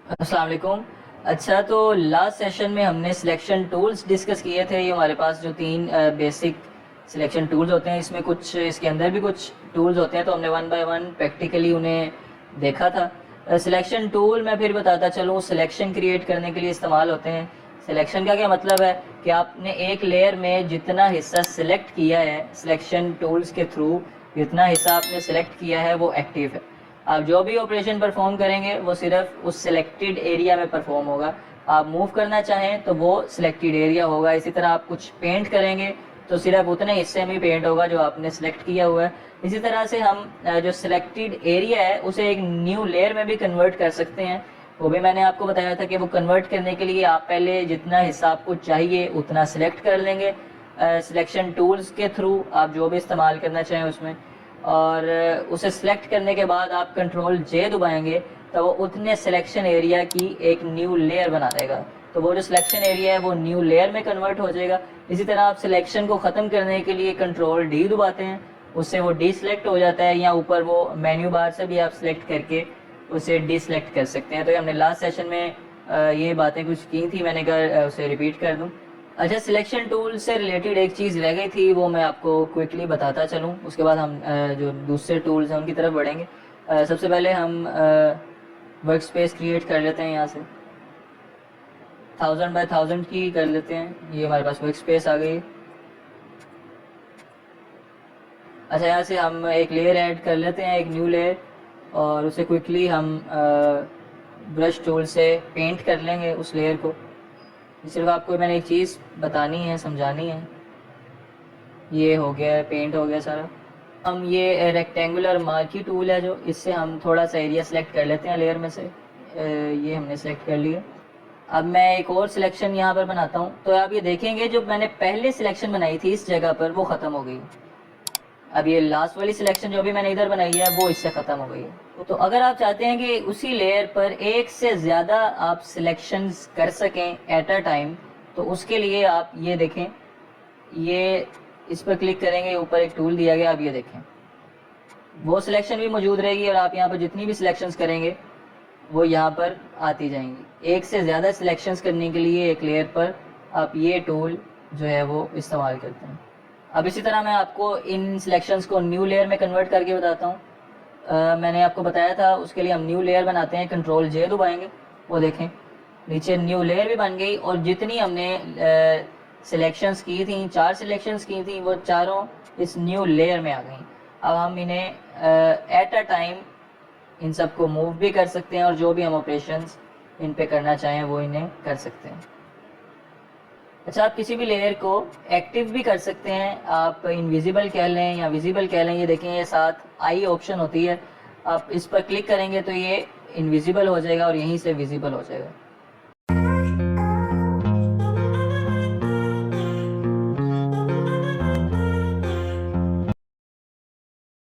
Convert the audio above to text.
अस्सलाम वालेकुम। अच्छा, तो लास्ट सेशन में हमने सिलेक्शन टूल्स डिस्कस किए थे। ये हमारे पास जो तीन बेसिक सिलेक्शन टूल्स होते हैं, इसमें कुछ इसके अंदर भी कुछ टूल्स होते हैं, तो हमने वन बाय वन प्रैक्टिकली उन्हें देखा था। सिलेक्शन टूल मैं फिर बताता चलूँ, सिलेक्शन क्रिएट करने के लिए इस्तेमाल होते हैं। सिलेक्शन का क्या मतलब है कि आपने एक लेयर में जितना हिस्सा सिलेक्ट किया है सिलेक्शन टूल्स के थ्रू, जितना हिस्सा आपने सिलेक्ट किया है वो एक्टिव है। आप जो भी ऑपरेशन परफॉर्म करेंगे वो सिर्फ उस सिलेक्टेड एरिया में परफॉर्म होगा। आप मूव करना चाहें तो वो सिलेक्टेड एरिया होगा। इसी तरह आप कुछ पेंट करेंगे तो सिर्फ उतने हिस्से में पेंट होगा जो आपने सिलेक्ट किया हुआ है। इसी तरह से हम जो सिलेक्टेड एरिया है उसे एक न्यू लेयर में भी कन्वर्ट कर सकते हैं। वो भी मैंने आपको बताया था कि वो कन्वर्ट करने के लिए आप पहले जितना हिस्सा आपको चाहिए उतना सिलेक्ट कर लेंगे सिलेक्शन टूल्स के थ्रू, आप जो भी इस्तेमाल करना चाहें उसमें। और उसे सिलेक्ट करने के बाद आप कंट्रोल जे दबाएंगे तो वो उतने सिलेक्शन एरिया की एक न्यू लेयर बना देगा। तो वो जो सिलेक्शन एरिया है वो न्यू लेयर में कन्वर्ट हो जाएगा। इसी तरह आप सिलेक्शन को ख़त्म करने के लिए कंट्रोल डी दबाते हैं, उससे वो डी सिलेक्ट हो जाता है, या ऊपर वो मेन्यू बार से भी आप सिलेक्ट करके उसे डिसलेक्ट कर सकते हैं। तो ये हमने लास्ट सेशन में ये बातें कुछ की थी, मैंने कहा उसे रिपीट कर दूं। अच्छा, सिलेक्शन टूल से रिलेटेड एक चीज़ रह गई थी, वो मैं आपको क्विकली बताता चलूं, उसके बाद हम जो दूसरे टूल्स हैं उनकी तरफ बढ़ेंगे। सबसे पहले हम वर्क स्पेस क्रिएट कर लेते हैं। यहाँ से 1000 बाय 1000 की कर लेते हैं। ये हमारे पास वर्क स्पेस आ गई। अच्छा, यहाँ से हम एक लेयर ऐड कर लेते हैं, एक न्यू लेयर, और उसे क्विकली हम ब्रश टूल से पेंट कर लेंगे उस लेयर को। सिर्फ आपको मैंने एक चीज़ बतानी है, समझानी है। ये हो गया है, पेंट हो गया सारा। हम ये रेक्टेंगुलर मार्की टूल है जो, इससे हम थोड़ा सा एरिया सेलेक्ट कर लेते हैं लेयर में से। ये हमने सेलेक्ट कर लिया। अब मैं एक और सिलेक्शन यहाँ पर बनाता हूँ, तो आप ये देखेंगे जो मैंने पहले सिलेक्शन बनाई थी इस जगह पर वो ख़त्म हो गई। अब ये लास्ट वाली सिलेक्शन जो भी मैंने इधर बनाई है वो इससे ख़त्म हो गई है। तो अगर आप चाहते हैं कि उसी लेयर पर एक से ज़्यादा आप सिलेक्शंस कर सकें एट अ टाइम, तो उसके लिए आप ये देखें, ये इस पर क्लिक करेंगे, ऊपर एक टूल दिया गया, आप ये देखें वो सिलेक्शन भी मौजूद रहेगी, और आप यहाँ पर जितनी भी सिलेक्शंस करेंगे वो यहाँ पर आती जाएंगी। एक से ज़्यादा सिलेक्शंस करने के लिए एक लेयर पर आप ये टूल जो है वो इस्तेमाल करते हैं। अब इसी तरह मैं आपको इन सिलेक्शंस को न्यू लेयर में कन्वर्ट करके बताता हूँ। मैंने आपको बताया था उसके लिए हम न्यू लेयर बनाते हैं, कंट्रोल जे दबाएंगे, वो देखें नीचे न्यू लेयर भी बन गई, और जितनी हमने सिलेक्शंस की थी, 4 सिलेक्शंस की थी, वो चारों इस न्यू लेयर में आ गई। अब हम इन्हें एट अ टाइम इन सबको मूव भी कर सकते हैं, और जो भी हम ऑपरेशंस इन पे करना चाहें वो इन्हें कर सकते हैं। अच्छा, आप किसी भी लेयर को एक्टिव भी कर सकते हैं, आप इनविजिबल कह लें या विजिबल कह लें। ये देखें, ये साथ आई ऑप्शन होती है, आप इस पर क्लिक करेंगे तो ये इनविजिबल हो जाएगा और यहीं से विजिबल हो जाएगा।